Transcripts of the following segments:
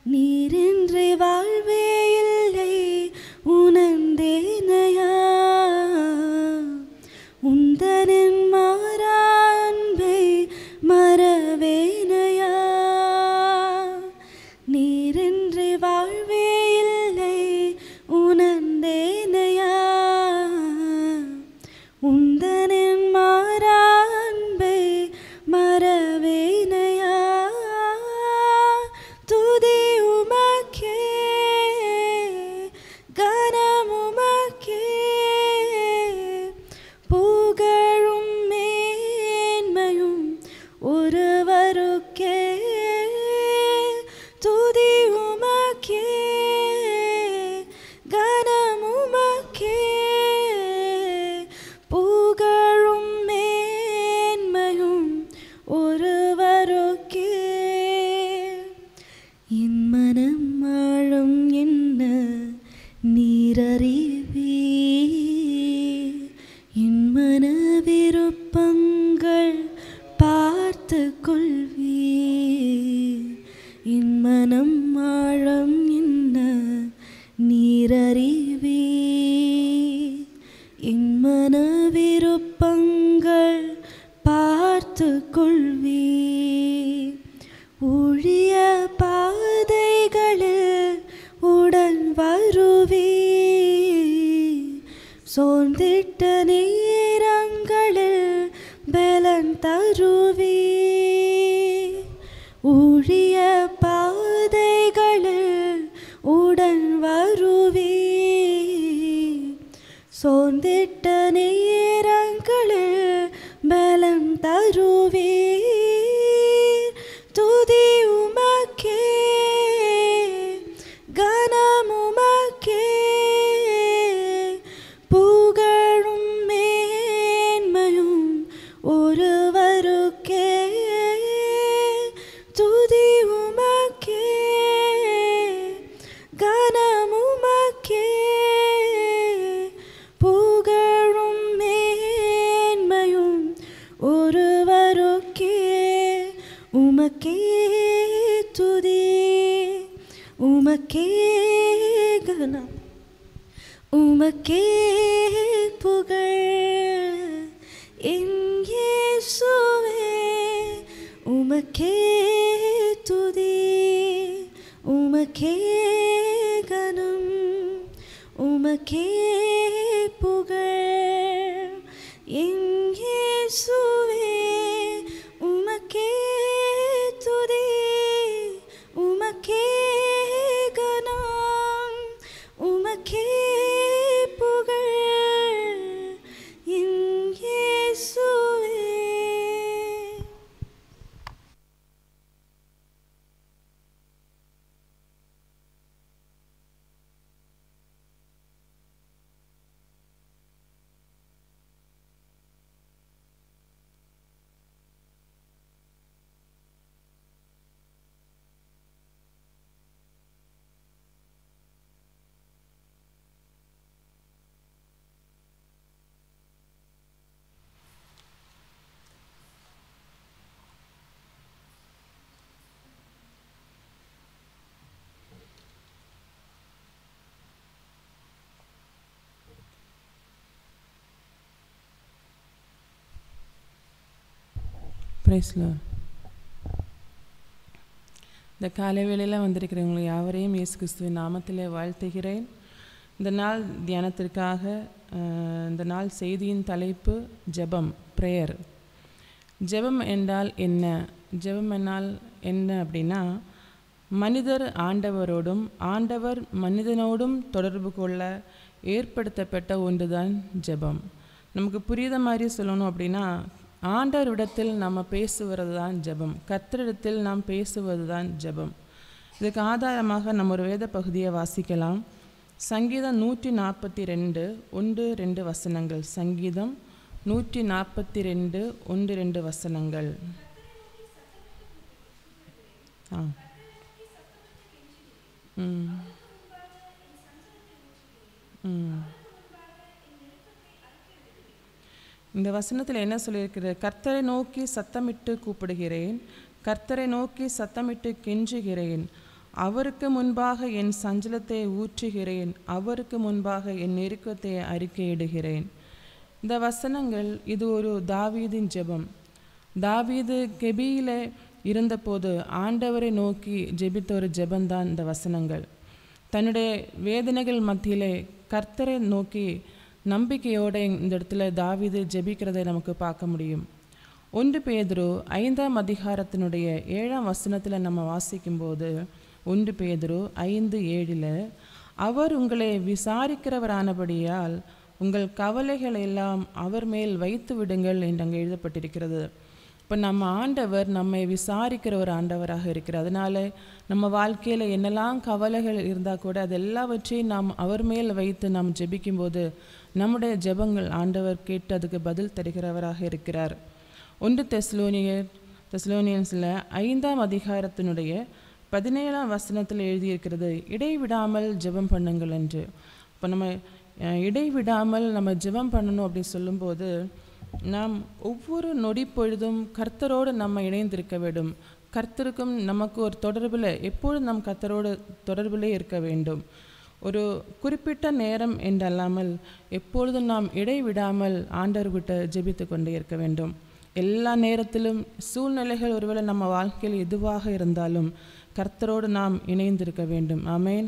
நீரின்றி வாழ்வே இல்லை உணர்ந்தேனையா, உந்தனின் மாறா அன்பை மறவேனையா. நீரின்றி வாழ்வே இல்லை உணர்ந்தேனையா, உந்தனின் மாறா அன்பை மறவேனையா. துதி உமக்கே, கனம் உமக்கே, புகழும் மேன்மையும் ஒருவருக்கே. துதி உமக்கே, கனம் உமக்கே, புகழும் மேன்மையும் ஒருவருக்கே. என் மனம் ஆழம் என்ன நீரறிவி, என் மன விருப்பங்கள் பார்த்து கொள்வி. என் மனம் ஆழம் என்ன நீரறிவி, என் மன விருப்பங்கள் பார்த்து கொள்வி. ஊழிய பாதைகளில் உடன் வருவி, சோர்ந்திட்ட நேரங்களில் பலன் தருவி. ஊழிய பாதைகளில் உடன் வருவி, சோர்ந்திட்ட நேரங்களில் பலன் தருவி. துதி உமக்கே, கனம் உமக்கே, புகழும் மேன்மையும் ஒருவருக்கே. துதி உமக்கே, கனம் உமக்கே, புகழும் மேன்மையும் ஒருவருக்கே. உமக்கே துதி, உமக்கே கனம், உமக்கே புகழ். என் இயேசுவே உமக்கே துதி, உமக்கே கனம், உமக்கே புகழ். என் இயேசுவே உமக்கே துதி, உமக்கே கனம், உமக்கே புகழ். என் இயேசுவே. Praise Lord. இந்த காலை வேளையில் வந்திருக்கிறவங்களை யாவரையும் இயேசு கிறிஸ்துவின் நாமத்திலே வாழ்த்துகிறேன். இந்த நாள் தியானத்திற்காக இந்த நாள் செய்தியின் தலைப்பு ஜெபம், ப்ரேயர். ஜெபம் என்றால் என்ன? ஜெபம் என்றால் என்ன அப்படின்னா, மனிதர் ஆண்டவரோடும் ஆண்டவர் மனிதனோடும் தொடர்பு கொள்ள ஏற்படுத்தப்பட்ட ஒன்று தான் ஜெபம். நமக்கு புரியுத மாதிரி சொல்லணும் அப்படின்னா, ஆண்டவரிடத்தில் நம்ம பேசுவது தான் ஜெபம், கர்த்தரிடத்தில் நாம் பேசுவது தான் ஜெபம். இதுக்கு ஆதாரமாக நம்ம ஒரு வேத பகுதியை வாசிக்கலாம். சங்கீதம் 142 1-2 வசனங்கள். சங்கீதம் 142 1-2 வசனங்கள். இந்த வசனத்தில் என்ன சொல்லியிருக்கிறது? கர்த்தரை நோக்கி சத்தமிட்டு கூப்பிடுகிறேன், கர்த்தரை நோக்கி சத்தமிட்டு கெஞ்சுகிறேன், அவருக்கு முன்பாக என் சஞ்சலத்தை ஊற்றுகிறேன், அவருக்கு முன்பாக என் நெருக்கத்தை அறிக்கையிடுகிறேன். இந்த வசனங்கள் இது ஒரு தாவீதின் ஜெபம். தாவீது கெபியிலே இருந்தபோது ஆண்டவரை நோக்கி ஜெபித்த ஒரு ஜெபந்தான் இந்த வசனங்கள். தன்னுடைய வேதனைகள் மத்தியிலே கர்த்தரை நோக்கி நம்பிக்கையோடு இந்த இடத்துல தாவீது ஜெபிக்கிறதை நமக்கு பார்க்க முடியும். 1 பேதுரு 5ஆம் அதிகாரத்தினுடைய 7ஆம் வசனத்தில் நம்ம வாசிக்கும்போது 1 பேதுரு 5:7 அவர் உங்களை விசாரிக்கிறவரானபடியால் உங்கள் கவலைகள் எல்லாம் அவர் மேல் வைத்து விடுங்கள் என்று அங்கே எழுதப்பட்டிருக்கிறது. இப்போ நம்ம ஆண்டவர் நம்மை விசாரிக்கிற ஒரு ஆண்டவராக இருக்கிறார். அதனால நம்ம வாழ்க்கையில் என்னெல்லாம் கவலைகள் இருந்தால் கூட அது எல்லாவற்றையும் நாம் அவர் மேல் வைத்து நாம் ஜெபிக்கும்போது நம்முடைய ஜெபங்கள் ஆண்டவர் கேட்டு அதுக்கு பதில் தருகிறவராக இருக்கிறார். 1 தெசலோனியன்ஸில் 5ஆம் அதிகாரத்தினுடைய 17ஆம் வசனத்தில் எழுதியிருக்கிறது, இடைவிடாமல் ஜெபம் பண்ணுங்கள் என்று. இப்போ நம்ம இடைவிடாமல் நம்ம ஜெபம் பண்ணணும் அப்படின்னு சொல்லும்போது நாம் ஒவ்வொரு நொடி பொழுதும் கர்த்தரோடு நம்ம இணைந்திருக்க வேண்டும். கர்த்தருக்கும் நமக்கு ஒரு தொடர்பில் எப்பொழுதும் நம் கர்த்தரோடு தொடர்பிலே இருக்க வேண்டும். ஒரு குறிப்பிட்ட நேரம் என்றல்லாமல் எப்பொழுதும் நாம் இடைவிடாமல் ஆண்டவர்கிட்ட ஜெபித்து கொண்டே இருக்க வேண்டும். எல்லா நேரத்திலும் சூழ்நிலைகள் ஒருவேளை நம்ம வாழ்க்கையில் எதுவாக இருந்தாலும் கர்த்தரோடு நாம் இணைந்திருக்க வேண்டும். ஆமேன்.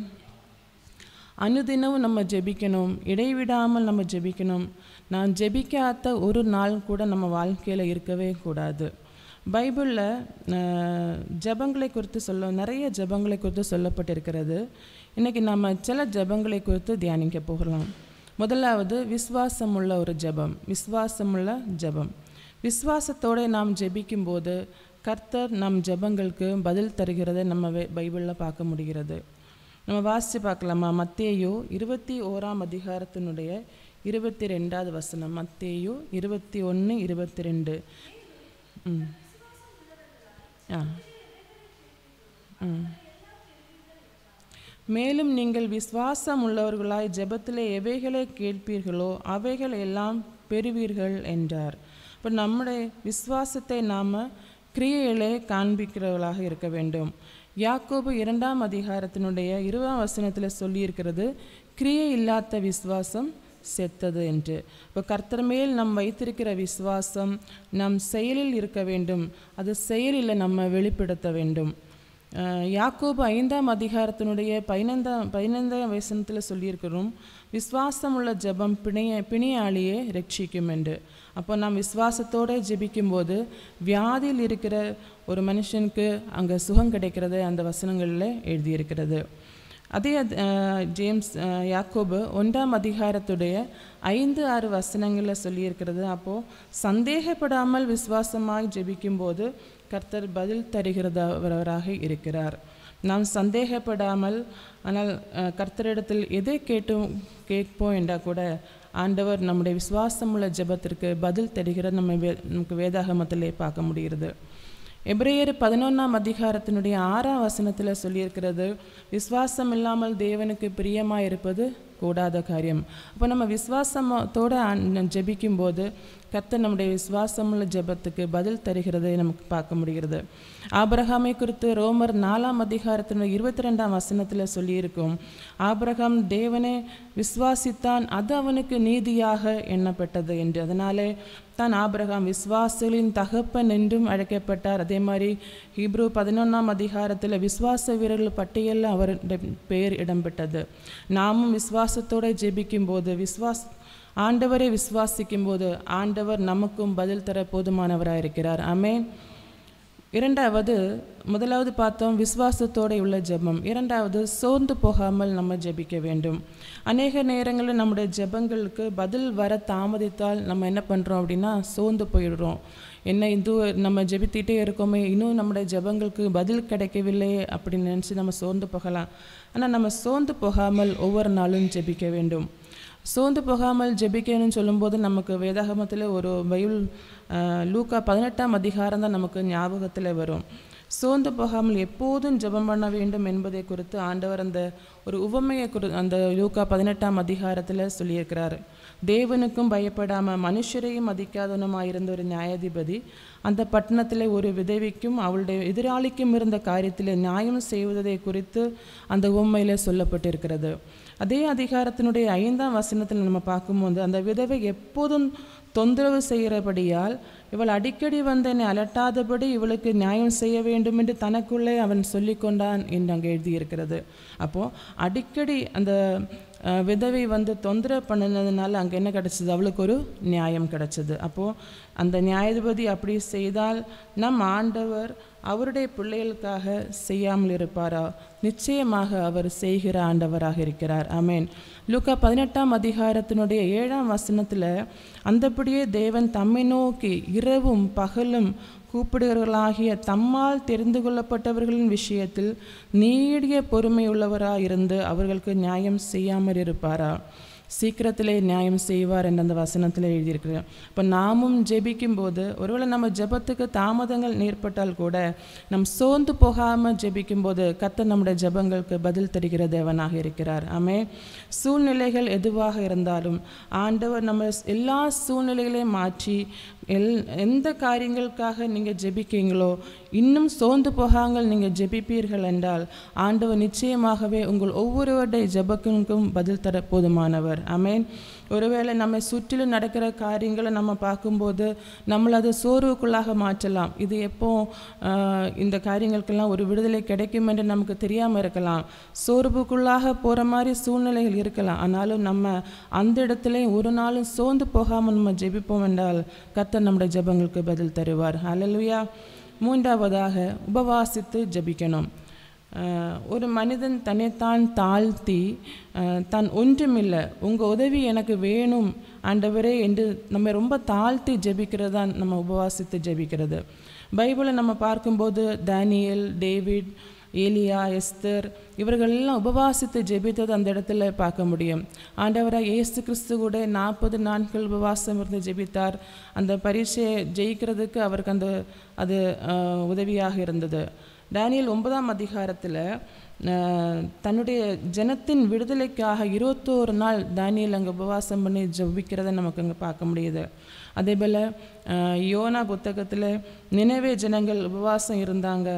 அனுதினமும் நம்ம ஜெபிக்கணும், இடைவிடாமல் நம்ம ஜெபிக்கணும். நான் ஜெபிக்காத ஒரு நாள் கூட நம்ம வாழ்க்கையில் இருக்கவே கூடாது. பைபிளில் ஜெபங்களை குறித்து நிறைய ஜெபங்களை குறித்து சொல்லப்பட்டிருக்கிறது. இன்றைக்கி நம்ம சில ஜெபங்களை குறித்து தியானிக்க போகலாம். முதலாவது விசுவாசமுள்ள ஒரு ஜெபம். விசுவாசமுள்ள ஜெபம். விசுவாசத்தோடு நாம் ஜெபிக்கும்போது கர்த்தர் நம் ஜெபங்களுக்கு பதில் தருகிறதை நம்ம பைபிளில் பார்க்க முடிகிறது. நம்ம வாசித்து பார்க்கலாமா? மத்தேயு 21ஆம் அதிகாரத்தினுடைய 22வது வசனம். மத்தேயு 21:22. மேலும் நீங்கள் விசுவாசம் உள்ளவர்களாய் ஜெபத்திலே எவைகளை கேட்பீர்களோ அவைகள் எல்லாம் பெறுவீர்கள் என்றார். இப்போ நம்முடைய விசுவாசத்தை நாம் கிரியையிலே காண்பிக்கிறவர்களாக இருக்க வேண்டும். யாக்கோபு 2ஆம் அதிகாரத்தினுடைய 20ஆம் வசனத்தில் சொல்லியிருக்கிறது, கிரியை இல்லாத விசுவாசம் செத்தது என்று. இப்போ கர்த்தர் மேல் நாம் வைத்திருக்கிற விசுவாசம் நம் செயலில் இருக்க வேண்டும். அது செயலில் நம்ம வெளிப்படுத்த வேண்டும். யாக்கோபு 5ஆம் அதிகாரத்தினுடைய 15ஆம் வசனத்தில் சொல்லியிருக்கிறோம், விசுவாசம் உள்ள ஜெபம் பிணியாளியே ரட்சிக்கும் என்று. அப்போ நாம் விசுவாசத்தோடு ஜெபிக்கும்போது வியாதியில் இருக்கிற ஒரு மனுஷனுக்கு அங்கே சுகம் கிடைக்கிறது அந்த வசனங்களில் எழுதியிருக்கிறது. அதே யாக்கோபு 1ஆம் அதிகாரத்துடைய 5-6 வசனங்களில் சொல்லியிருக்கிறது. அப்போது சந்தேகப்படாமல் விசுவாசமாய் ஜெபிக்கும்போது கர்த்தர் பதில் தருகிறவராக இருக்கிறார். நாம் சந்தேகப்படாமல் ஆனால் கர்த்தரிடத்தில் எதை கேட்போம் என்றால் கூட ஆண்டவர் நம்முடைய விசுவாசமுள்ள ஜெபத்திற்கு பதில் தருகிற நமக்கு வேதாகமத்திலே பார்க்க முடிகிறது. எபிரேயர் 11ஆம் அதிகாரத்தினுடைய 6ஆம் வசனத்தில் சொல்லியிருக்கிறது, விசுவாசம் இல்லாமல் தேவனுக்கு பிரியமாக இருப்பது கூடாத காரியம். அப்போ நம்ம விசுவாசத்தோடு ஜெபிக்கும்போது கர்த்தர் நம்முடைய விசுவாசமுள்ள ஜெபத்துக்கு பதில் தருகிறதை நமக்கு பார்க்க முடிகிறது. ஆபிரகாமை குறித்து ரோமர் 4ஆம் அதிகாரத்தினுடைய 22ஆம் வசனத்தில் சொல்லியிருக்கும், ஆபிரகாம் தேவனை விசுவாசித்தான், அது அவனுக்கு நீதியாக எண்ணப்பட்டது என்று. அதனாலே தான் ஆபிரகாம் விசுவாசிகளின் தகப்பன் என்றும் அழைக்கப்பட்டார். அதே மாதிரி ஹீப்ரு 11ஆம் அதிகாரத்தில் விசுவாச வீரர்கள் பட்டியலில் அவருடைய பெயர் இடம்பெற்றது. நாமும் விசுவாசத்தோடு ஜெபிக்கும் போது ஆண்டவரை விசுவாசிக்கும் போது ஆண்டவர் நமக்கும் பதில் தர போதுமானவராக இருக்கிறார். ஆமென். முதலாவது பார்த்தோம் விசுவாசத்தோடு உள்ள ஜெபம். இரண்டாவது சோர்ந்து போகாமல் நம்ம ஜெபிக்க வேண்டும். அநேக நேரங்களில் நம்முடைய ஜெபங்களுக்கு பதில் வர தாமதித்தால் நம்ம என்ன பண்ணுறோம் அப்படின்னா சோர்ந்து போயிடுறோம். நம்ம ஜெபித்துட்டே இருக்கோமே, இன்னும் நம்முடைய ஜெபங்களுக்கு பதில் கிடைக்கவில்லை அப்படின்னு நினச்சி நம்ம சோர்ந்து போகலாம். ஆனால் நம்ம சோர்ந்து போகாமல் ஒவ்வொரு நாளும் ஜெபிக்க வேண்டும். சோர்ந்து போகாமல் ஜெபிக்கணும்னு சொல்லும்போது நமக்கு வேதாகமத்தில் ஒரு பைபிள் லூக்கா 18ஆம் அதிகாரம் தான் நமக்கு ஞாபகத்தில் வரும். சோர்ந்து போகாமல் எப்போதும் ஜெபம் பண்ண வேண்டும் என்பதை குறித்து ஆண்டவர் அந்த ஒரு உவமையை அந்த லூக்கா 18ஆம் அதிகாரத்தில் சொல்லியிருக்கிறார். தேவனுக்கும் பயப்படாமல் மனுஷரையும் மதிக்காதவனுமாயிருந்த ஒரு நியாயாதிபதி அந்த பட்டணத்தில் ஒரு விதவிக்கும் அவளுடைய எதிராளிக்கும் இருந்த காரியத்தில் நியாயம் செய்வதை குறித்து அந்த உவமையில் சொல்லப்பட்டிருக்கிறது. அதே அதிகாரத்தினுடைய 5ஆம் வசனத்தில் நம்ம பார்க்கும்போது அந்த விதவை எப்போதும் தொந்தரவு செய்கிறபடியால் இவள் அடிக்கடி வந்து என்னை அலட்டாதபடி இவளுக்கு நியாயம் செய்ய வேண்டும் என்று தனக்குள்ளே அவன் சொல்லி கொண்டான் என்று அங்கே எழுதியிருக்கிறது. அப்போது அடிக்கடி அந்த விதவை வந்து தொந்தரவு பண்ணினதுனால அங்கே என்ன கிடச்சிது? அவளுக்கு ஒரு நியாயம் கிடச்சிது. அப்போது அந்த நியாயாதிபதி அப்படி செய்தால் நம் ஆண்டவர் அவருடைய பிள்ளைகளுக்காக செய்யாமல் இருப்பாரா? நிச்சயமாக அவர் செய்கிற ஆண்டவராக இருக்கிறார். ஆமேன். லூக்கா 18ஆம் அதிகாரத்தினுடைய 7ஆம் வசனத்தில் அந்தபடியே தேவன் தம்மை நோக்கி இரவும் பகலும் கூப்பிடுகிறவர்களாகிய தம்மால் தெரிந்து கொள்ளப்பட்டவர்களின் விஷயத்தில் நீடிய பொறுமையுள்ளவராயிருந்து அவர்களுக்கு நியாயம் செய்யாமல் இருப்பாரா? சீக்கிரத்திலே நியாயம் செய்வார் என்று அந்த வசனத்தில் எழுதியிருக்கிறேன். இப்போ நாமும் ஜெபிக்கும்போது ஒருவேளை நம்ம ஜெபத்துக்கு தாமதங்கள் ஏற்பட்டால் கூட நம் சோர்ந்து போகாமல் ஜெபிக்கும்போது கர்த்தர் நம்முடைய ஜெபங்களுக்கு பதில் தருகிற தேவனாக இருக்கிறார். ஆமே. சூழ்நிலைகள் எதுவாக இருந்தாலும் ஆண்டவர் நம்ம எல்லா சூழ்நிலைகளையும் மாற்றி எந்த காரியங்களுக்காக நீங்கள் ஜெபிக்கிறீங்களோ இன்னும் சோர்ந்து போகாமல் நீங்கள் ஜெபிப்பீர்கள் என்றால் ஆண்டவர் நிச்சயமாகவே உங்கள் ஒவ்வொருவருடைய ஜெபங்களுக்கும் பதில் தர போதுமானவர். ஆமேன். ஒருவேளை நம்ம சுற்றிலும் நடக்கிற காரியங்களை நம்ம பார்க்கும்போது நம்மளை அதை சோர்வுக்குள்ளாக மாற்றலாம். இது எப்போ இந்த காரியங்களுக்கெல்லாம் ஒரு விடுதலை கிடைக்கும் என்று நமக்கு தெரியாமல் இருக்கலாம். சோர்வுக்குள்ளாக போகிற மாதிரி சூழ்நிலைகள் இருக்கலாம். ஆனாலும் நம்ம அந்த இடத்துல ஒரு நாளும் சோர்ந்து போகாமல் நம்ம ஜெபிப்போம் என்றால் கர்த்தர் நம்முடைய ஜெபங்களுக்கு பதில் தருவார். ஹல்லேலூயா. 3ஆவதாக உபவாசித்து ஜெபிக்கணும். ஒரு மனிதன் தன்னைத்தான் தாழ்த்தி தான் ஒன்றுமில்லை, உங்கள் உதவி எனக்கு வேணும் ஆண்டவரே என்று நம்ம ரொம்ப தாழ்த்தி ஜெபிக்கிறது தான் நம்ம உபவாசித்து ஜெபிக்கிறது. பைபிளை நம்ம பார்க்கும்போது தானியேல், டேவிட், ஏலியா, எஸ்தர் இவர்களெல்லாம் உபவாசித்து ஜெபித்தது அந்த இடத்துல பார்க்க முடியும். ஆண்டவராக இயேசு கிறிஸ்து கூட 40 நாட்கள் உபவாசம் இருந்து ஜெபித்தார். அந்த பரீட்சையை ஜெயிக்கிறதுக்கு அவருக்கு அது உதவியாக இருந்தது. தானியேல் 9ஆம் அதிகாரத்தில் தன்னுடைய ஜனத்தின் விடுதலைக்காக 21 நாள் தானியேல் அங்கே உபவாசம் பண்ணி ஜெபிக்கிறத நமக்கு அங்கே பார்க்க முடியுது. அதே போல் யோனா புத்தகத்தில் நினைவே ஜனங்கள் உபவாசம் இருந்தாங்க.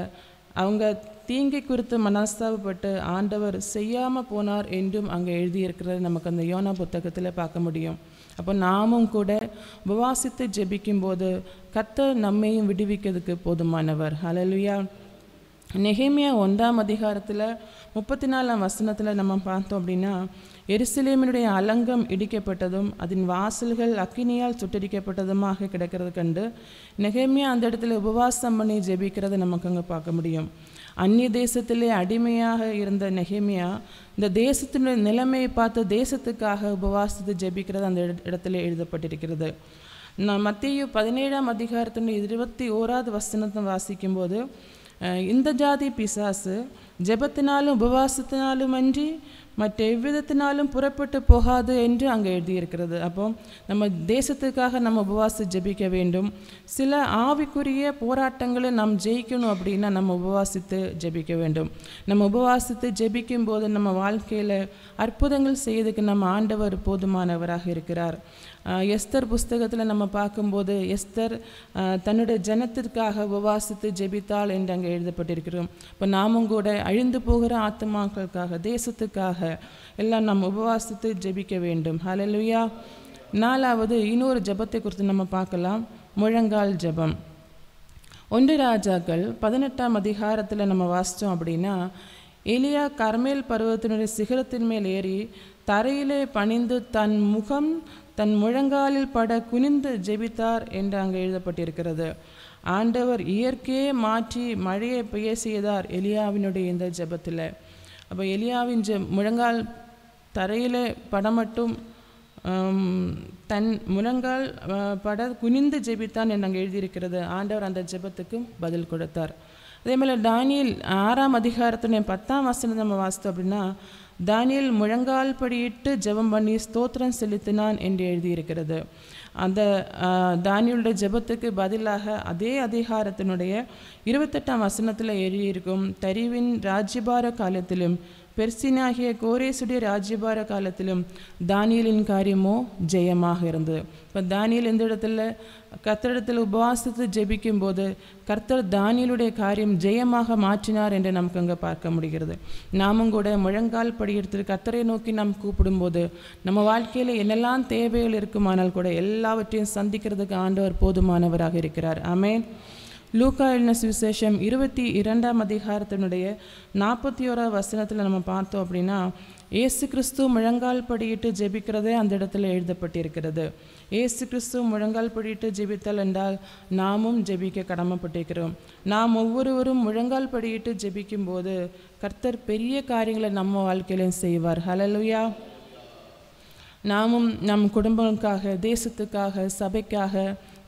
அவங்க தீங்கை குறித்து மனஸ்தாபப்பட்டு ஆண்டவர் செய்யாமல் போனார் என்றும் அங்கே எழுதியிருக்கிறது நமக்கு அந்த யோனா புத்தகத்தில் பார்க்க முடியும். அப்போ நாமும் கூட உபவாசித்து ஜெபிக்கும்போது கர்த்தர் நம்மையும் விடுவிக்கிறதுக்கு போதுமானவர். ஹல்லேலூயா. நெகேமியா 1ஆம் அதிகாரத்தில் 34ஆம் வசனத்தில் நம்ம பார்த்தோம் அப்படின்னா எருசலேமினுடைய அலங்கம் இடிக்கப்பட்டதும் அதன் வாசல்கள் அக்கினியால் சுட்டரிக்கப்பட்டதுமாக கிடக்கிறது கண்டு நெகேமியா அந்த இடத்துல உபவாசம் பண்ணி ஜெபிக்கிறத நமக்கு அங்கே பார்க்க முடியும். அந்நிய தேசத்திலே அடிமையாக இருந்த நெகேமியா இந்த தேசத்தினுடைய நிலைமையை பார்த்து தேசத்துக்காக உபவாசித்து ஜெபிக்கிறது அந்த இடத்துல எழுதப்பட்டிருக்கிறது. மத்தேயு 17ஆம் அதிகாரத்தினுடைய 21ஆவது வசனத்தை வாசிக்கும்போது இந்த ஜாதி பிசாசு ஜெபத்தினாலும் உபவாசத்தினாலும் அன்றி மற்ற எவ்விதத்தினாலும் புறப்பட்டு போகாது என்று அங்கே எழுதியிருக்கிறது. அப்போ நம்ம தேசத்துக்காக நம்ம உபவாசி ஜெபிக்க வேண்டும். சில ஆவிக்குரிய போராட்டங்களை நாம் ஜெயிக்கணும் அப்படின்னா நம்ம உபவாசித்து ஜெபிக்க வேண்டும். நம்ம உபவாசித்து ஜெபிக்கும் போது நம்ம வாழ்க்கையில் அற்புதங்கள் செய்யறதுக்கு நம்ம ஆண்டவர் போதுமானவராக இருக்கிறார். எஸ்தர் புஸ்தகத்தில் நம்ம பார்க்கும்போது எஸ்தர் தன்னுடைய ஜனத்திற்காக உபவாசித்து ஜெபித்தாள் என்று அங்கே எழுதப்பட்டிருக்கிறோம். இப்போ நாமும் கூட அழிந்து போகிற ஆத்துமாக்களுக்காக தேசத்துக்காக எல்லாம் நம்ம உபவாசித்து ஜெபிக்க வேண்டும். ஹல்லேலூயா. 4வது இன்னொரு ஜெபத்தை குறித்து நம்ம பார்க்கலாம். முழங்கால் ஜெபம். 1 ராஜாக்கள் 18ஆம் அதிகாரத்தில் நம்ம வாசித்தோம் அப்படின்னா எலியா கர்மேல் பர்வதத்தினுடைய சிகரத்தின் மேல் ஏறி தரையிலே பணிந்து தன் முகம் தன் முழங்காலில் பட குனிந்து ஜெபித்தார் என்று அங்கே எழுதப்பட்டிருக்கிறது. ஆண்டவர் இயற்கையே மாற்றி மழையை பெய்ய செய்தார் எலியாவினுடைய இந்த ஜெபத்தில். அப்போ எலியாவின் முழங்கால் தரையிலே படமட்டும் தன் முழங்கால் பட குனிந்து ஜெபித்தான் என்று அங்கே எழுதியிருக்கிறது. ஆண்டவர் அந்த ஜெபத்துக்கும் பதில் கொடுத்தார். அதே மாதிரி தானியேல் 6ஆம் அதிகாரத்தினுடைய 10ஆம் வசனம் நம்ம வாசித்தோம் அப்படின்னா தானியேல் முழங்கால் படியிட்டு ஜெபம் பண்ணி ஸ்தோத்திரம் செலுத்தினான் என்று எழுதியிருக்கிறது. அந்த தானியேலுடைய ஜெபத்துக்கு பதிலாக அதே அதிகாரத்தினுடைய 28ஆம் வசனத்தில் எழுதியிருக்கும் தரிவின் ராஜ்யபார காலத்திலும் பெர்சினாகிய கோரேசுடைய ராஜ்யபார காலத்திலும் தானியேலின் காரியமோ ஜெயமாக இருந்தது. இப்போ தானியேல் இந்த இடத்துல கர்த்தரிடத்தில் உபவாசித்து ஜெபிக்கும் போது கர்த்தர் தானியேலுடைய காரியம் ஜெயமாக மாற்றினார் என்று நமக்கு அங்கே பார்க்க முடிகிறது. நாமும் கூட முழங்கால் படியெடுத்து கர்த்தரை நோக்கி நாம் கூப்பிடும்போது நம்ம வாழ்க்கையில் என்னெல்லாம் தேவைகள் இருக்குமானால் கூட எல்லாவற்றையும் சந்திக்கிறதுக்கு ஆண்டவர் போதுமானவராக இருக்கிறார். ஆமென். லூக்கா எழுதின சுவிசேஷம் 22ஆம் அதிகாரத்தினுடைய 41ஆம் வசனத்தில் நம்ம பார்த்தோம் அப்படின்னா, இயேசு கிறிஸ்து முழங்கால் படியிட்டு ஜெபிக்கிறதே அந்த இடத்துல எழுதப்பட்டிருக்கிறது. இயேசு கிறிஸ்து முழங்கால் படியிட்டு ஜெபித்தல் என்றால் நாமும் ஜெபிக்க கடமைப்பட்டிருக்கிறோம். நாம் ஒவ்வொருவரும் முழங்கால் படியிட்டு ஜெபிக்கும் போது கர்த்தர் பெரிய காரியங்களை நம்ம வாழ்க்கையிலும் செய்வார். ஹல்லேலூயா. நாமும் நம் குடும்பங்களுக்காக, தேசத்துக்காக, சபைக்காக,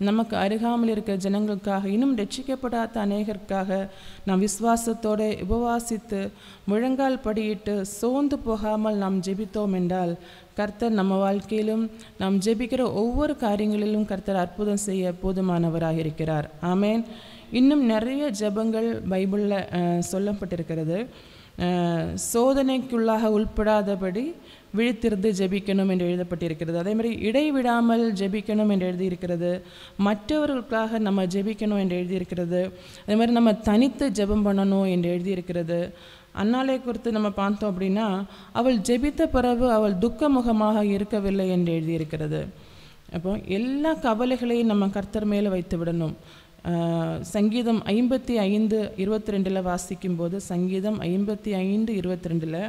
நமக்கு அருகாமல் இருக்க ஜனங்களுக்காக, இன்னும் ரட்சிக்கப்படாத அநேகருக்காக நாம் விசுவாசத்தோடு உபவாசித்து முழங்கால் படியிட்டு சோர்ந்து போகாமல் நாம் ஜெபித்தோம் என்றால் கர்த்தர் நம்ம வாழ்க்கையிலும் நாம் ஜெபிக்கிற ஒவ்வொரு காரியங்களிலும் கர்த்தர் அற்புதம் செய்ய போதுமானவராக இருக்கிறார். ஆமென். இன்னும் நிறைய ஜெபங்கள் பைபிளில் சொல்லப்பட்டிருக்கிறது. சோதனைக்குள்ளாக உள்படாதபடி விழித்திருந்து ஜெபிக்கணும் என்று எழுதப்பட்டிருக்கிறது. அதே மாதிரி இடைவிடாமல் ஜெபிக்கணும் என்று எழுதியிருக்கிறது. மற்றவர்களுக்காக நம்ம ஜெபிக்கணும் என்று எழுதியிருக்கிறது. அதே மாதிரி நம்ம தனித்து ஜெபம் பண்ணணும் என்று எழுதியிருக்கிறது. அன்னாளை குறித்து நம்ம பார்த்தோம் அப்படின்னா, அவள் ஜெபித்த பிறகு அவள் துக்கமுகமாக இருக்கவில்லை என்று எழுதியிருக்கிறது. அப்போ எல்லா கவலைகளையும் நம்ம கர்த்தர் மேலே வைத்து விடணும். சங்கீதம் 55:22 வாசிக்கும்போது, சங்கீதம் 55:22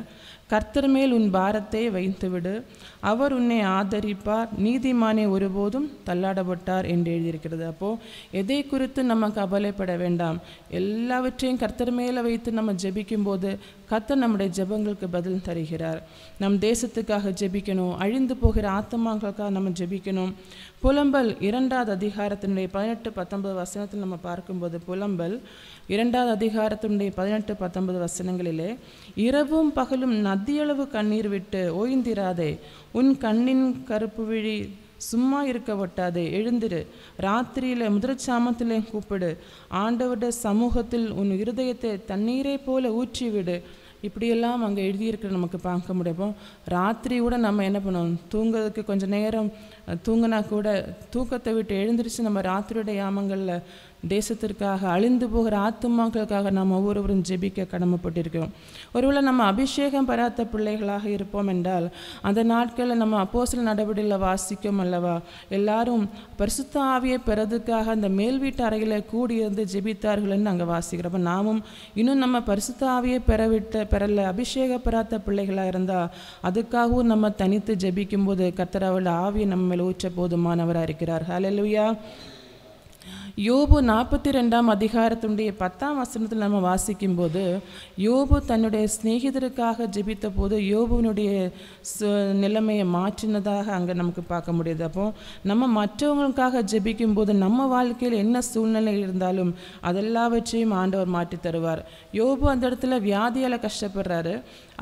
கர்த்தர் மேல் உன் பாரத்தை வைத்துவிடு, அவர் உன்னை ஆதரிப்பார், நீதிமானே ஒருபோதும் தள்ளாடப்பட்டார் என்று எழுதியிருக்கிறது. அப்போது எதை குறித்து நம்ம கவலைப்பட வேண்டாம். எல்லாவற்றையும் கர்த்தர் மேலே வைத்து நம்ம ஜெபிக்கும்போது கர்த்தர் நம்முடைய ஜெபங்களுக்கு பதில் தருகிறார். நம் தேசத்துக்காக ஜெபிக்கணும், அழிந்து போகிற ஆத்மாக்களுக்காக நம்ம ஜெபிக்கணும். புலம்பல் 2ஆம் அதிகாரத்தினுடைய 18-19 வசனத்தில் நம்ம பார்க்கும்போது, புலம்பல் 2ஆம் அதிகாரத்தினுடைய 18-19 வசனங்களிலே, இரவும் பகலும் நதியளவு கண்ணீர் விட்டு ஓய்ந்திராதே, உன் கண்ணின் கருப்பு விழி சும்மா இருக்க ஒட்டாதே, எழுந்திரு, ராத்திரியில் முதற்சாமத்திலே கூப்பிடு, ஆண்டவருடைய சமூகத்தில் உன் இருதயத்தை தண்ணீரை போல ஊற்றிவிடு. இப்படியெல்லாம் அங்கே எழுதியிருக்கிற நமக்கு பார்க்க முடியும். ராத்திரி கூட நம்ம என்ன பண்ணுவோம், தூங்குறதுக்கு கொஞ்சம் நேரம் தூங்கினா கூட தூக்கத்தை விட்டு எழுந்திரிச்சு நம்ம ராத்திரியுடைய யாமங்களில் தேசத்திற்காக, அழிந்து போகிற ஆத்துமாக்களுக்காக நாம் ஒவ்வொருவரும் ஜெபிக்க கடமைப்பட்டிருக்கிறோம். ஒருவேளை நம்ம அபிஷேகம் பெறாத பிள்ளைகளாக இருப்போம் என்றால் அந்த நாட்களில் நம்ம அப்போஸ்தலர் நடவடிக்கையில் வாசிக்கும் அல்லவா, எல்லாரும் பரிசுத்த ஆவியை பெறதுக்காக அந்த மேல் வீட்டு அறையில் கூடியிருந்து ஜெபித்தார்கள்னு அங்கே வாசிக்கிறப்ப, நாமும் இன்னும் நம்ம பரிசுத்த ஆவியை பெறல, அபிஷேகம் பெறாத பிள்ளைகளாக இருந்தால் அதுக்காகவும் நம்ம தனித்து ஜெபிக்கும் போது கர்த்தர் அவருடைய ஆவியை நம்ம மேல் ஊற்ற போதுமானவராக இருக்கிறார். ஹல்லேலூயா. யோபு 42ஆம் அதிகாரத்தினுடைய 10ஆம் வசனத்தில் நம்ம வாசிக்கும்போது, யோபு தன்னுடைய சிநேகிதருக்காக ஜெபித்த போது யோபுவினுடைய நிலைமையை மாற்றினதாக அங்கே நமக்கு பார்க்க முடியுது. அப்போ நம்ம மற்றவங்களுக்காக ஜெபிக்கும் போது நம்ம வாழ்க்கையில் என்ன சூழ்நிலை இருந்தாலும் அதெல்லாவற்றையும் ஆண்டவர் மாற்றி தருவார். யோபு அந்த இடத்துல வியாதியால் கஷ்டப்படுறாரு.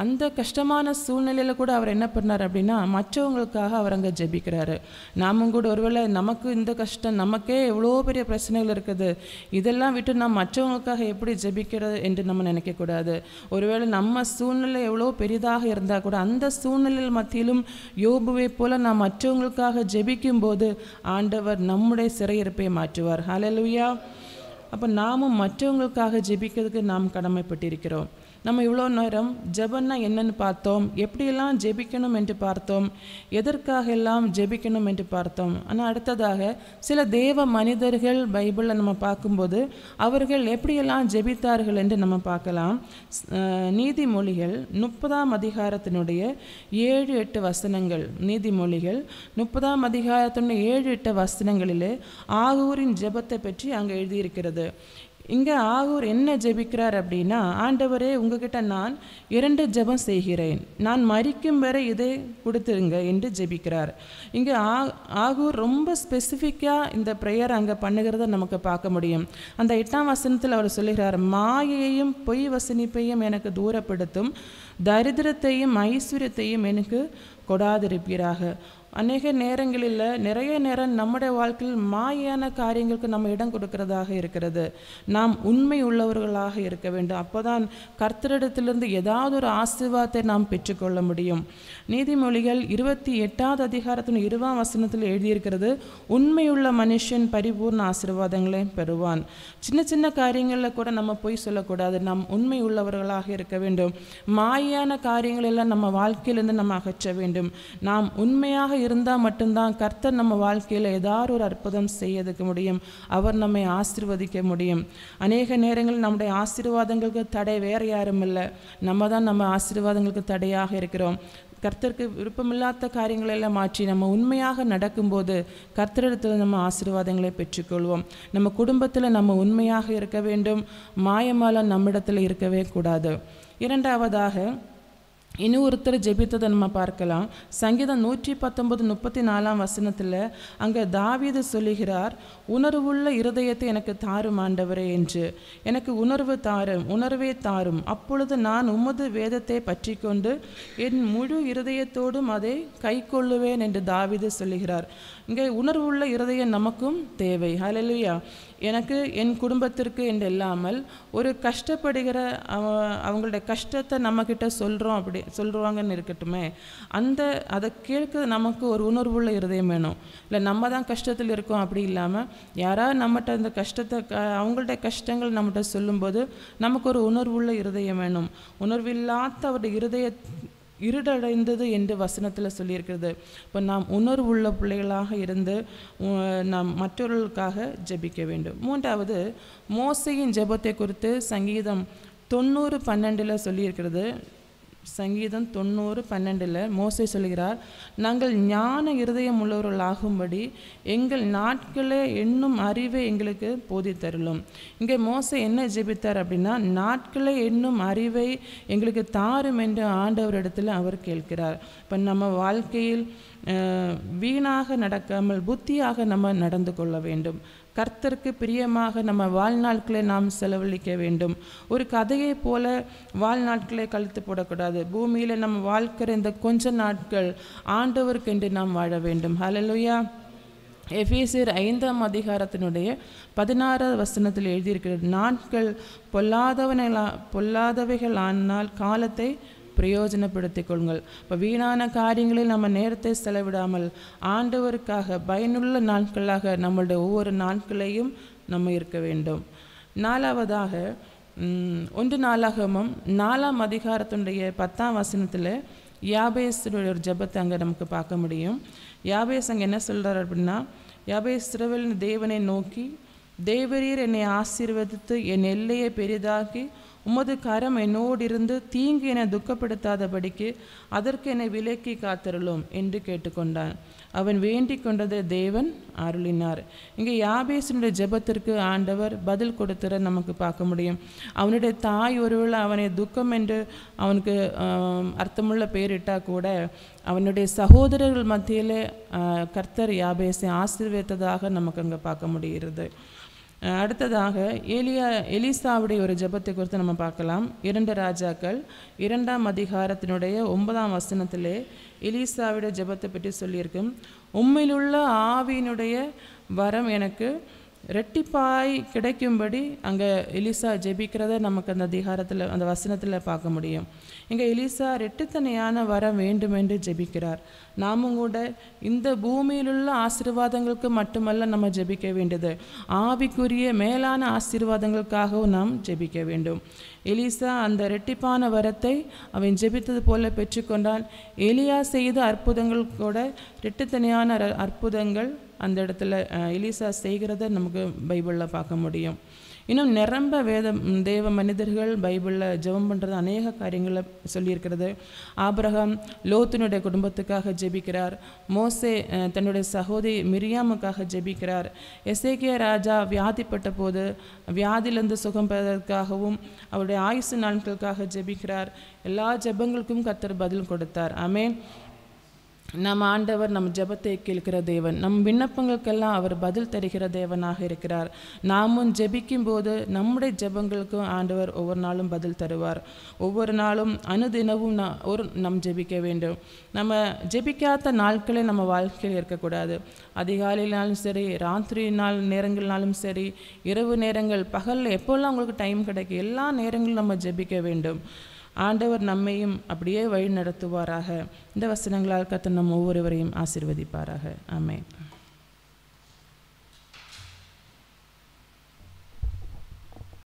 அந்த கஷ்டமான சூழ்நிலையில் கூட அவர் என்ன பண்ணார் அப்படின்னா, மற்றவங்களுக்காக அவர் அங்கே ஜெபிக்கிறாரு. நாமும் கூட ஒருவேளை நமக்கு இந்த கஷ்டம், நமக்கே எவ்வளோ பெரிய பிரச்சனைகள் இருக்குது, இதெல்லாம் விட்டு நாம் மற்றவங்களுக்காக எப்படி ஜெபிக்கிறது என்று நம்ம நினைக்கக்கூடாது. ஒருவேளை நம்ம சூழ்நிலை எவ்வளோ பெரிதாக இருந்தால் கூட அந்த சூழ்நிலையில் மத்தியிலும் யோபுவை போல நாம் மற்றவங்களுக்காக ஜெபிக்கும் போது ஆண்டவர் நம்முடைய சிறையிருப்பை மாற்றுவார். ஹல்லேலூயா. அப்போ நாமும் மற்றவங்களுக்காக ஜெபிக்கிறதுக்கு நாம் கடமைப்பட்டிருக்கிறோம். நம்ம இவ்வளோ நேரம் ஜெபன்னா என்னன்னு பார்த்தோம், எப்படியெல்லாம் ஜெபிக்கணும் என்று பார்த்தோம், எதற்காக எல்லாம் ஜெபிக்கணும் என்று பார்த்தோம். ஆனால் அடுத்ததாக சில தேவ மனிதர்கள் பைபிளில் நம்ம பார்க்கும்போது அவர்கள் எப்படியெல்லாம் ஜெபித்தார்கள் என்று நம்ம பார்க்கலாம். நீதிமொழிகள் 30ஆம் அதிகாரத்தினுடைய 7-8 வசனங்கள், நீதிமொழிகள் 30ஆம் அதிகாரத்தினுடைய 7-8 வசனங்களிலே ஆகூரின் ஜெபத்தை பற்றி அங்கே எழுதியிருக்கிறது. இங்கே ஆகூர் என்ன ஜெபிக்கிறார் அப்படின்னா, ஆண்டவரே உங்ககிட்ட நான் 2 ஜெபம் செய்கிறேன், நான் மரிக்கும் வரை இதை கொடுத்துருங்க என்று ஜெபிக்கிறார். இங்கே ஆகூர் ரொம்ப ஸ்பெசிஃபிக்காக இந்த ப்ரேயர் அங்கே பண்ணுகிறத நமக்கு பார்க்க முடியும். அந்த 8ஆம் வசனத்தில் அவர் சொல்லுகிறார், மாயையையும் பொய் வசனிப்பையும் எனக்கு தூரப்படுத்தும், தரித்திரத்தையும் ஐஸ்வர்யத்தையும் எனக்கு கொடாதிருப்பீராக. அநேக நேரங்களில் நிறைய நேரம் நம்முடைய வாழ்க்கையில் மாயான காரியங்களுக்கு நம்ம இடம் கொடுக்கறதாக இருக்கிறது. நாம் உண்மை உள்ளவர்களாக இருக்க வேண்டும். அப்போதான் கர்த்தரிடத்திலிருந்து ஏதாவது ஒரு ஆசீர்வாதத்தை நாம் பெற்றுக்கொள்ள முடியும். நீதிமொழிகள் 28வது அதிகாரத்தின் 20ஆம் வசனத்தில் எழுதியிருக்கிறது, உண்மையுள்ள மனுஷன் பரிபூர்ண ஆசீர்வாதங்களை பெறுவான். சின்ன சின்ன காரியங்களில் கூட நம்ம பொய் சொல்லக்கூடாது. நாம் உண்மை உள்ளவர்களாக இருக்க வேண்டும். மாயான காரியங்கள் எல்லாம் நம்ம வாழ்க்கையிலிருந்து நம்ம அகற்ற வேண்டும். நாம் உண்மையாக இருந்தால் மட்டும்தான் கர்த்தர் நம்ம வாழ்க்கையில் ஏதாவது ஒரு அற்புதம் செய்யறதுக்கு முடியும். அவர் நம்மை ஆசீர்வதிக்க முடியும். அநேக நேரங்களில் நம்முடைய ஆசீர்வாதங்களுக்கு தடை வேறு யாரும் இல்லை, நம்ம தான் நம்ம ஆசீர்வாதங்களுக்கு தடையாக இருக்கிறோம். கர்த்தருக்கு விருப்பமில்லாத காரியங்களை எல்லாம் மாற்றி நம்ம உண்மையாக நடக்கும்போது கர்த்தரிடத்தில் நம்ம ஆசீர்வாதங்களை பெற்றுக்கொள்வோம். நம்ம குடும்பத்தில் நம்ம உண்மையாக இருக்க வேண்டும். மாயமாலம் நம்மிடத்தில் இருக்கவே கூடாது. இரண்டாவதாக இன்னொருத்தர் ஜெபித்ததை நம்ம பார்க்கலாம். சங்கீதம் 119:34ஆம் வசனத்தில் அங்கே தாவீது சொல்லுகிறார், உணர்வுள்ள இருதயத்தை எனக்கு தாரும் ஆண்டவரே என்று. எனக்கு உணர்வே தாரும், அப்பொழுது நான் உமது வேதத்தை பற்றி கொண்டு என் முழு இருதயத்தோடும் அதை கை கொள்ளுவேன் என்று தாவீது சொல்லுகிறார். இங்கே உணர்வுள்ள இருதயம் நமக்கும் தேவை. ஹல்லேலூயா. எனக்கு என் குடும்பத்திற்கு என்று இல்லாமல் ஒரு கஷ்டப்படுகிற அவங்களுடைய கஷ்டத்தை நம்மக்கிட்ட சொல்லுவாங்கன்னு இருக்கட்டுமே, அதை கேட்க நமக்கு ஒரு உணர்வுள்ள இருதயம் வேணும். இல்லை நம்ம தான் கஷ்டத்தில் இருக்கோம் அப்படி இல்லாமல் யாராவது நம்மகிட்ட அந்த கஷ்டத்தை அவங்களுடைய கஷ்டங்கள் நம்மகிட்ட சொல்லும்போது நமக்கு ஒரு உணர்வுள்ள இருதயம் வேணும். உணர்வில்லாத அவருடைய இருதய இருடடைந்தது என்று வசனத்தில் சொல்லியிருக்கிறது. இப்போ நாம் உணர்வுள்ள பிள்ளைகளாக இருந்து நாம் மற்றவர்களுக்காக ஜெபிக்க வேண்டும். மூன்றாவது, மோசேயின் ஜெபத்தை குறித்து சங்கீதம் 90:12 சொல்லியிருக்கிறது. சங்கீதம் 90:12 மோசே சொல்கிறார், நாங்கள் ஞான இருதயம் உள்ளவர்களாகும்படி எங்கள் நாட்களே என்னும் அறிவை எங்களுக்கு போதித்தருளும். இங்கே மோசே என்ன ஜெபித்தார் அப்படின்னா, நாட்களே என்னும் அறிவை எங்களுக்கு தாரும் என்று ஆண்டவரிடத்தில் அவர் கேட்கிறார். இப்போ நம்ம வாழ்க்கையில் வீணாக நடக்காமல் புத்தியாக நம்ம நடந்து கொள்ள வேண்டும். கர்த்தருக்கு பிரியமாக நம்ம வாழ்நாட்களை நாம் செலவழிக்க வேண்டும். ஒரு கதையை போல வாழ்நாட்களை கழித்து போடக்கூடாது. பூமியில் நம்ம வாழ்க்கிற இந்த கொஞ்ச நாட்கள் ஆண்டவருக்கு என்று நாம் வாழ வேண்டும். ஹல்லேலூயா. எபேசியர் 5ஆம் அதிகாரத்தினுடைய 16வது வசனத்தில் எழுதியிருக்கிறது, நாட்கள் பொல்லாதவைகள் ஆனால் காலத்தை பிரயோஜனப்படுத்திக் கொள்ளுங்கள். இப்போ வீணான காரியங்களில் நம்ம நேரத்தை செலவிடாமல் ஆண்டவருக்காக பயனுள்ள நாட்களாக நம்மளுடைய ஒவ்வொரு நாட்களையும் நம்ம இருக்க வேண்டும். நாலாவதாக 1 நாளாகமம் 4ஆம் அதிகாரத்தினுடைய 10ஆம் வசனத்தில் யாபேசுடைய ஒரு ஜெபத்தை அங்கே நமக்கு பார்க்க முடியும். யாபேஸ் அங்கே என்ன சொல்கிறார் அப்படின்னா, யாபேஸ் இஸ்ரவேலின் தேவனை நோக்கி, தேவரீர் என்னை ஆசீர்வதித்து என் எல்லையை பெரிதாக்கி உமது கரம் என்னோடு இருந்து தீங்கு என்னை துக்கப்படுத்தாதபடிக்கு அதற்கு என்னை விலக்கி காத்தருளும் என்று கேட்டுக்கொண்டான். அவன் வேண்டிக் கொண்டதை தேவன் அருளினார். இங்கே யாபேசினுடைய ஜெபத்திற்கு ஆண்டவர் பதில் கொடுத்துற நமக்கு பார்க்க முடியும். அவனுடைய தாய் ஒருவேளை அவனை துக்கம் என்று அவனுக்கு அர்த்தமுள்ள பெயரிட்டால் கூட அவனுடைய சகோதரர்கள் மத்தியில் கர்த்தர் யாபேசை ஆசீர்வதித்ததாக நமக்கு அங்கே பார்க்க முடிகிறது. அடுத்ததாக எலிசாவுடைய ஒரு ஜெபத்தை குறித்து நம்ம பார்க்கலாம். 2 ராஜாக்கள் 2ஆம் அதிகாரத்தினுடைய 9ஆம் வசனத்திலே எலிசாவுடைய ஜெபத்தை பற்றி சொல்லியிருக்கும். உம்மிலுள்ள ஆவியினுடைய வரம் எனக்கு ரெட்டிப்பாய் கிடைக்கும்படி அங்கே எலிசா ஜெபிக்கிறத நமக்கு அந்த அதிகாரத்தில் அந்த வசனத்தில் பார்க்க முடியும். இங்கே எலிசா ரெட்டித்தனையான வரம் வேண்டும் என்று ஜெபிக்கிறார். நாமும் கூட இந்த பூமியிலுள்ள ஆசீர்வாதங்களுக்கு மட்டுமல்ல நம்ம ஜெபிக்க வேண்டியது, ஆவிக்குரிய மேலான ஆசீர்வாதங்களுக்காகவும் நாம் ஜெபிக்க வேண்டும். எலிசா அந்த ரெட்டிப்பான வரத்தை அவன் ஜெபித்தது போல பெற்றுக்கொண்டான். எலியா செய்த அற்புதங்கள் கூட ரெட்டித்தனையான அற்புதங்கள் அந்த இடத்துல எலிசா செய்கிறத நமக்கு பைபிளில் பார்க்க முடியும். இன்னும் நிரம்ப தேவ மனிதர்கள் பைபிளில் ஜெபம் பண்ணுறது அநேக காரியங்களை சொல்லியிருக்கிறது. ஆபிரகாம் லோத்தினுடைய குடும்பத்துக்காக ஜெபிக்கிறார். மோசே தன்னுடைய சகோதரி மிரியாமுக்காக ஜெபிக்கிறார். எசேக்கியா ராஜா வியாதிப்பட்ட போது வியாதியிலிருந்து சுகம் பெறுவதற்காகவும் அவருடைய ஆயுசு நாட்களுக்காக ஜெபிக்கிறார். எல்லா ஜெபங்களுக்கும் கர்த்தர் பதில் கொடுத்தார். ஆமென். நம் ஆண்டவர் நம் ஜெபத்தை கேட்கிற தேவன். நம் விண்ணப்பங்களுக்கெல்லாம் அவர் பதில் தருகிற தேவனாக இருக்கிறார். நாமும் ஜெபிக்கும் போது நம்முடைய ஜெபங்களுக்கும் ஆண்டவர் ஒவ்வொரு நாளும் பதில் தருவார். ஒவ்வொரு நாளும் அனுதினமும் நம் ஜெபிக்க வேண்டும். நம்ம ஜெபிக்காத நாட்களே நம்ம வாழ்க்கையில் இருக்கக்கூடாது. அதிகாலையினாலும் சரி, ராத்திரி நேரங்கள்னாலும் சரி, இரவு நேரங்கள், பகலில் எப்போல்லாம் உங்களுக்கு டைம் கிடைக்கும் எல்லா நேரங்களும் நம்ம ஜெபிக்க வேண்டும். ஆண்டவர் நம்மையும் அப்படியே வழி நடத்துவாராக. இந்த வசனங்களால் கர்த்தர் நம் ஒவ்வொருவரையும் ஆசீர்வதிப்பாராக. ஆமென்.